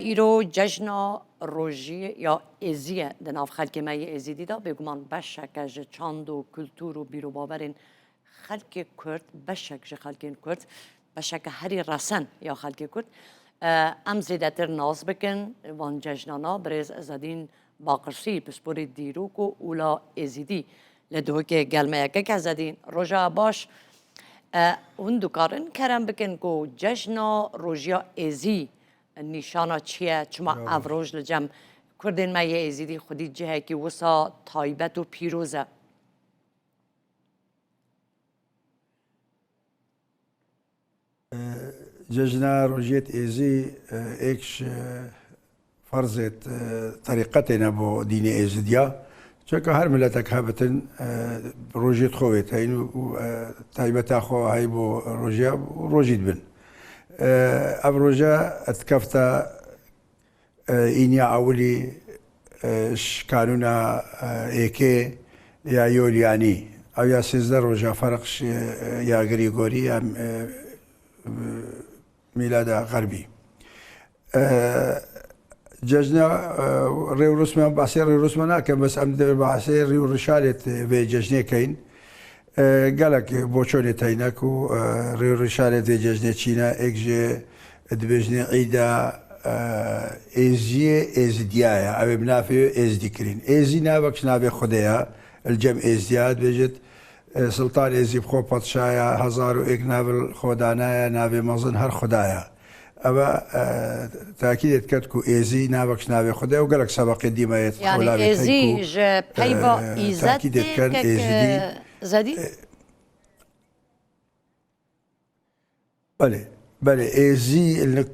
ایرو جشن روژی یا ازیه در ناف خلک مای ازی دیدا بگمان بشک از چاند و کلتور و بیرو باورین خلک کرد بشک ج خلک کرد بشک هری رسن یا خلک کرد ام زیده تر ناز بکن وان جشنانا برز ازدین باقرسی بسپوری دیروک و اولا ازیدی لدوه که گلمه که ازدین روژا باش هندو کارن کرم بکن که جشن روژیا ازی نشانه چیه چما افروج لجم کردن ما یه ازیدی خودی جه که وسا تایبت و پیروزه جشن روژیت ازی ایکش فرضت طریقتنا بو دین ازدیا چون هر ملتك هابتن روژیت خویت هینو تایبت خو های بو روژیا روژیت بن أبروجا اتكفتا إنيا أولي كانونا إيكي يا يولياني أو يا سيزدر روجا فرقش يا غريغوري يا ميلاد غربي ججنا ريو رسمان بعسير ريو رسمانا كان بس أمدر بعسير ريو رشالت في ججني كاين قالك بوشوني تايناكو ريو رشالة في ججنة تشينا اكجي دبجنة عيدا ازيه ازديايا او بنافيو ازديكرين ازي نابكش نابي خديا الجم ازدياد بجد سلطان ازي بخو بطشايا هزارو اك نابل خودانايا نابي مظن هر خدايا أبا تأكيد كتكو إيزي نابكش نابي خدايا وقالك سبق ديما يتخولا يعني إيزي جا بيبا إيزاتي كان إيزي زادي؟ بله ايزي انك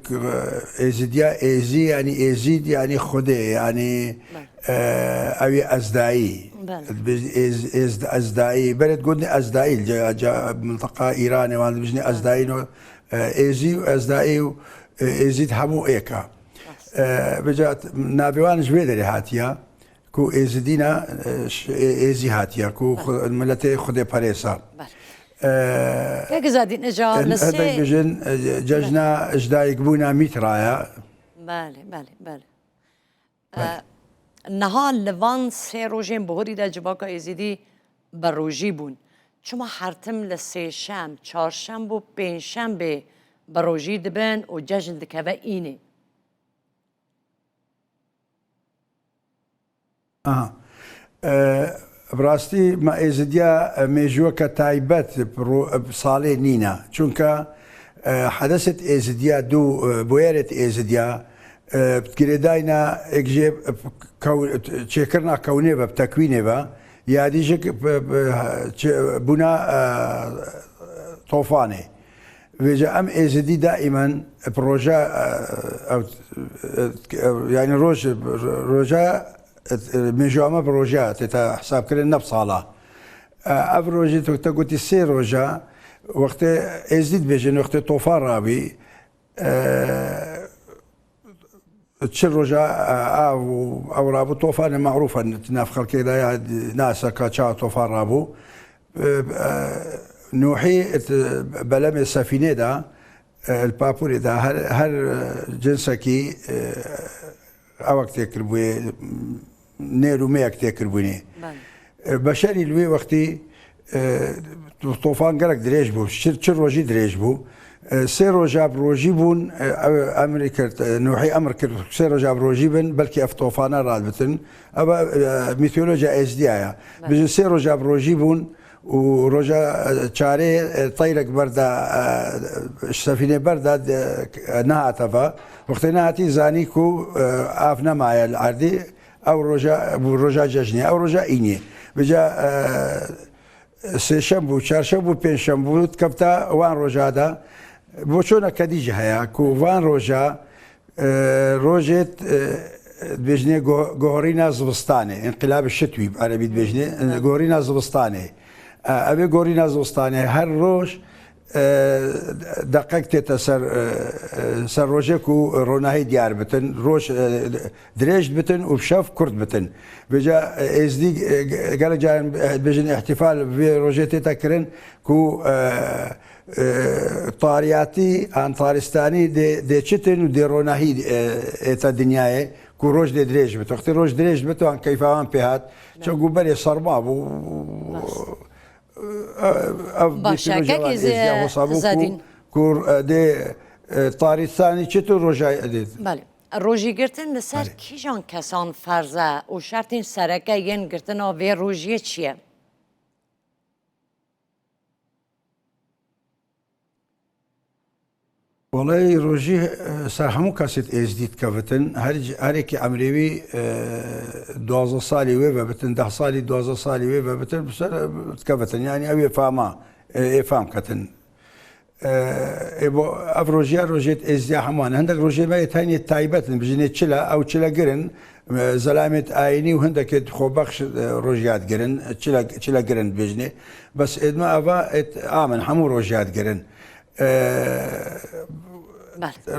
ايزيديا ايزي يعني ايزيد يعني خدي يعني اوي ازداعي ازداعي بلد قلنا ازداعي جا منطقه ايراني وانا بجني ازداعي ايزي وازداعي ايزيد همو ايكا بجات نابيوان جويدري هاتيا كو ايزيدينا ايزي هاتيا كو ملتي خدي باريسا كيف زادين إجا لسه هذا بيجن ججنا إجدايك بونا ميترايا بالي نهار لوان سه روجين بهوری دا جباكا ازيدي بروجي بون چما حرتم لسه شم چهارشنبه و پنجشنبه بروجي دبن و ججن دكوا اینه براستی ما ازدیا میجوکا تایبت بصالح نینا چونکه حدثت ازدیا دو بویرت ازدیا بتقریداینا اجيب تشكرنا كوني بتكوينه با ياديجك بنا طوفاني وجا ام ازدي دائما بروجا او يعني روجا مجموعة بروجات تا حساب كل نفس صالة أبروجي تقول تسي روجا وقت ازيد بيجن وقت طوفان رابي تشر روجا أو رابو طوفان معروفة نافخر كذا ناس كاتشا طوفان رابو نوحي بلم السفينة دا البابور دا هر جنسكي أوقت يكربوي نيرو ما يكتكربوني بشري الوي وقتي طوفان قالك دريج بو شر روجي دريج بو سيرو جاب روجي بون امريكا نوحي امريكا سيرو جاب روجي بن بلكي اف طوفان رادبتن ابا ميثولوجيا اس دي ايا بجي سيرو جاب روجي بون ورجا تشاري طيرك بردا السفينه بردا نهاتفا وقت نهاتي زانيكو افنا معايا العردي او رجا ججني او رجا ايني بجا سيشنبو چهارشنبو پنجشنبو تكفتا وان رجا دا بوچونا كديجه هيا كو وان رجا روجت بجني غورينا زبستاني انقلاب الشتوي بعربي بجني غورينا زبستاني ابي غورينا زبستاني هر روج دقیق تێتە سەر ڕۆژێک و ڕۆناهی دیار بتن ڕۆژ درێژ بتن و شەف کورت بتن بێجا ئێزدی گەلە جاران بێژن احتیفال بێ ڕۆژێ تێتەکردن و تاریاتی ئانتارستانی دێچتن و دێڕۆناهی ئێتە دنیاە و ڕۆژ دێ درێژ بێت وەختی ڕۆژ درێژ بێتوان کەیفاوان پێهات چەگو بەرێ سەرما بوو کور دێ تاریستانی چێت و ڕۆژای ئەدێت ڕۆژیگرتن لەسەر کیژان کەسان فەرزە و شەرتین سەرەکە یەن گرتنەوە vê ڕۆژیە چییە؟ وڵی ڕۆژی سەر هەموو کەسێت ئێزدیت کەوتن هەرێکی ئەمرێوی 12 ساڵی وێ بە بتن 10 ساڵی 12 ساڵی وێ بە بتن کەوتن ینی ئەوێ فاما ئێفام کەتن بۆ ئەف ڕۆژیا ڕۆژێت ئێزیا هەمووان هەندێک ڕۆژێمایە تانێت تایبەتن بژێت چلە ئەو چلە گرن زەلامێت ئاینی و هەندێکێت خۆبەخش ڕۆژیات گرن چلە گرن بژنێ بەس ئێدمە ئەڤ ئامن هەموو ڕۆژیات گرن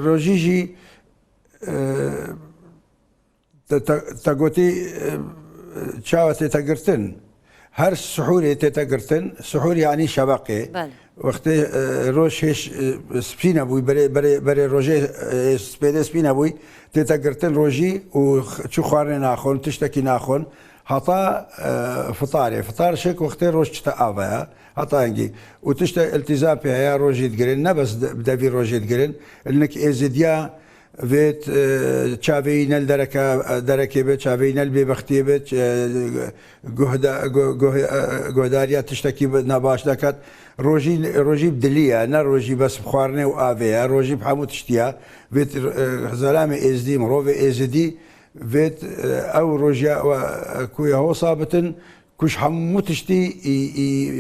ڕۆژیژی تەگوتی چاوە تێتەگرتن هەر سحورێ تێتەگرتن سحور ینی شەبەقێ وەختێ ڕۆژ هێش سپی نەبووی بەرێ ڕۆژێ سپێدە سپی نەبووی تێتەگرتن ڕۆژی و چوو خواردنێ ناخۆن تشتێکی ناخۆن هەتا فتارێ فتارشێک وەختێ ڕۆژ چتە ئاڤەیە هەتانگی و تشتە ئەلتیزام پێ هەیە ڕۆژیت گرن نەبەس دەبی ڕۆژێت گرن لنک ئێزیدیا vêt çaveyî nel derekê be çaveyî nel bêbextiyê be guhdariya tiştekî nebaş dekat rojî dilî ye ne rojî bes xwarinê û avê ye rojî hemû tiştiya vê zelamê êzdî mirovê êzidî vê ew rojiya ku ye hosa bitin kuş hemû tiştî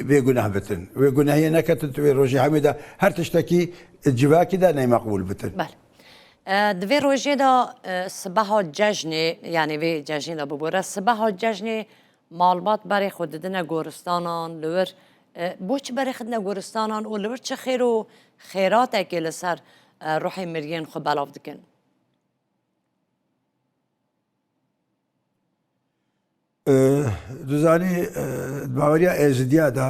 bêguneh bitin wê gunehiyê neketin tu vê rojî hemî de her tiştekî civakî de neymeqbûl bitin. دوێ ڕۆژێدا سبەها جەژنێ یعنی vê cejnê de bibore سبەها cejnê malbat berê xwe didine goristanan li wir boçi berê xidine goristanan û li wir çi xêr û xêratekê li ser ruhê miriyên xwe belav dikin Duzanî baweriya êzidiya da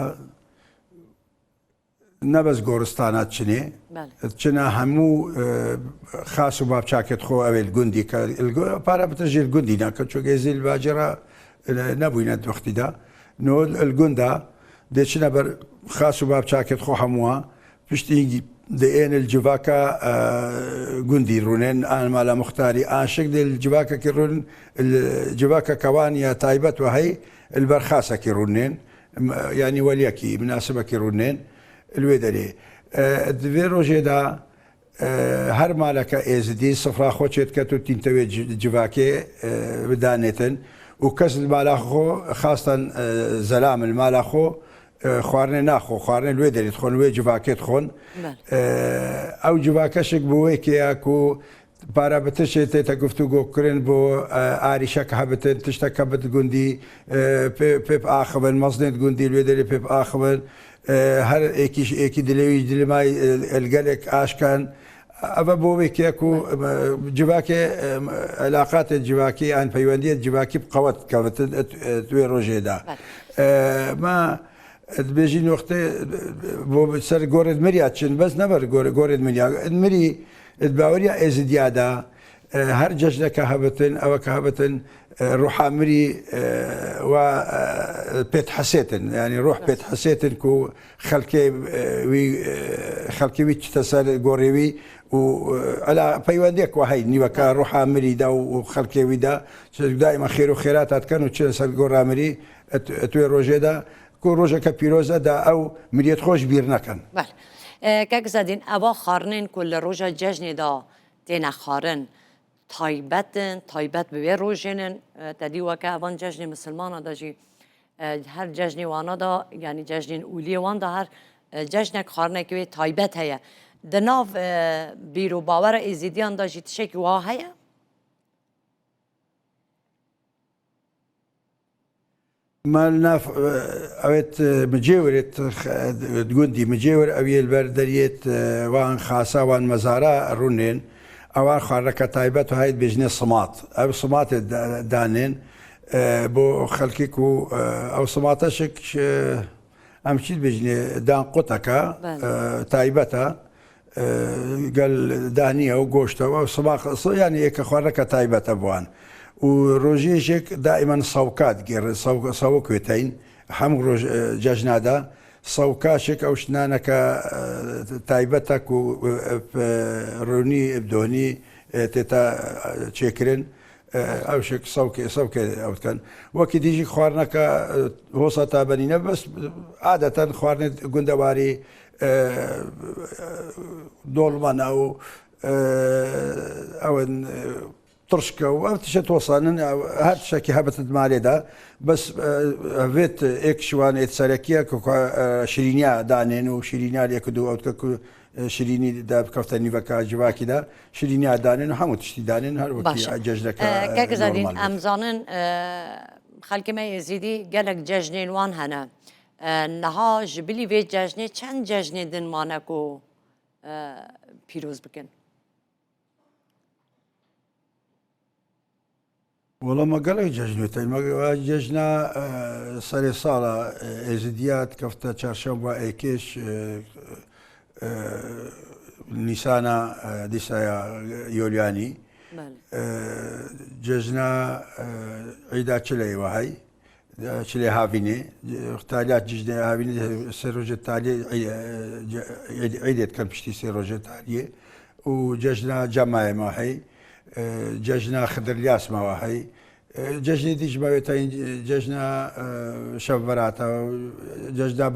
nebez goristana çinê çina hemû xas û bavçakê xwe ew ê gundî para bitir jî gundî nake çünkü êzî li bacera nebûyne wextî de no li gunda dê çine ber xas û bavçakê xwe hemûwa piştî dê ên li civaka gundî rûnên an mala muxtarî aşik dê li civakekî rûn civaka kewan ya taybet ve hey li ber xasekî rûnên yanî weliyekî münasibekî rûnên الوێ دەرێ divê rojê de her maleke êzidî sifra xwe çêt ket û tîntewê civakê bidanêtin û kes li mala xwe xastan zelam li mala xwe xwarinê naxwe xwarinê li wê derê dixwin wê civakê dixwin ew civakeşek bi wê kêya ku para bi tişê tête guftûgokirin bo arîşek hebitin tiştek hebit gundî pê axivin mezinê gundî li wê derê pê axivin her êkî dilêwî dilimay gelek aşkan ev bo wê kêya ku civakê elaqatê civakî an peywendiyê civakî bi qewet kevitin wê rojê de me dibêjî wextê bo ser gorê miriya çin bes neber gorê miriya mirî baweriya êzidiya de her cejneke hebitin eveke hebitin روحا مري و بيت حسيتن يعني روح بيت حسيتن كو خلكي وي تسال غوريوي و على بيوانديك وهي نيوكا روحا مري دا وخلكي وي دا دائما خير وخيرات كانوا تسال غورا مري توي روجي دا كو روجا كبيروزا دا او مريت خوش بيرنكن بله كاك زادين اوا خارنين كل روجا ججني دا تينا خارن تایبەت بوێ ڕۆژێنن تەدی وەکە ئەوان جەژنی مسلمانە دەژی هەر جەژنی وانەدا ینی جەژنین ئولیە واندا هەر جەژنێک خارنێکی وێ تایبەت هەیە di nav bîrobawera êzidiyan da jî tişekî wa heye ما ناف اويت مجيورت تقولي مجيور اوي البردريت وان خاصة وان مزارع رونين اوان خاركة تايبت وهاي بجني صمات او صمات دانين بو خلكيكو او صماتشك امشيت بجني دان قطكا تايبتا قال دانية وقوشتا وصباح يعني هيك خاركة تايبتا بوان وروجيشك دائما صوكات غير صوكوتين حم روج جاجنادا صوكاشك او شنانك تايبتك روني بدوني تتا تشكرن او شك صوك او كان وكي ديجي خوارنك وسطا بنينا بس عادة خوارن قندواري دولمان او ترشكا وابتشت وصلنا هاد شكي هبت مالي دا بس فيت اكشوان اتسالكيا شيرينيا دانين وشيرينيا ليكدو او شيريني دا بكفتني فكا جواكي دا شيرينيا دانين وحمو تشتي دانين هر وقتي ججلك كاكزادين امزانن خلق ما يزيدي قالك ججنين وان هنا نها جبلي في ججني چند ججني دن مانكو بيروز بكن والله ما قال ججنتين ما ججنا صار صالة ازديات كفتا چهارشنبه ايكيش نيسانا ديسايا يولياني ججنا عيدا تشلي وهي تشلي هافيني اختاليات ججنا هافيني سيروجة تالي عيدت كان بشتي سيروجة تالي وججنا جماعي معي ججنا خضر الياس مواهي ججنا دي جماعتين ججنا شفراتا ججنا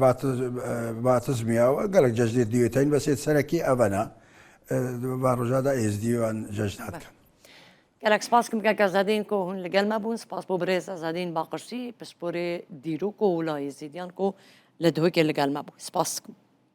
باتزميا وقالك ججنا ديوتين بس يتسلكي ابنا باروجادا از ديوان ججنات كان قالك سباس كم كازادين كو هون لقال ما بون سباس بو بريز ازادين باقرسي بس بوري ديرو كو ولا يزيديان كو لدهوك لقال ما بون سباس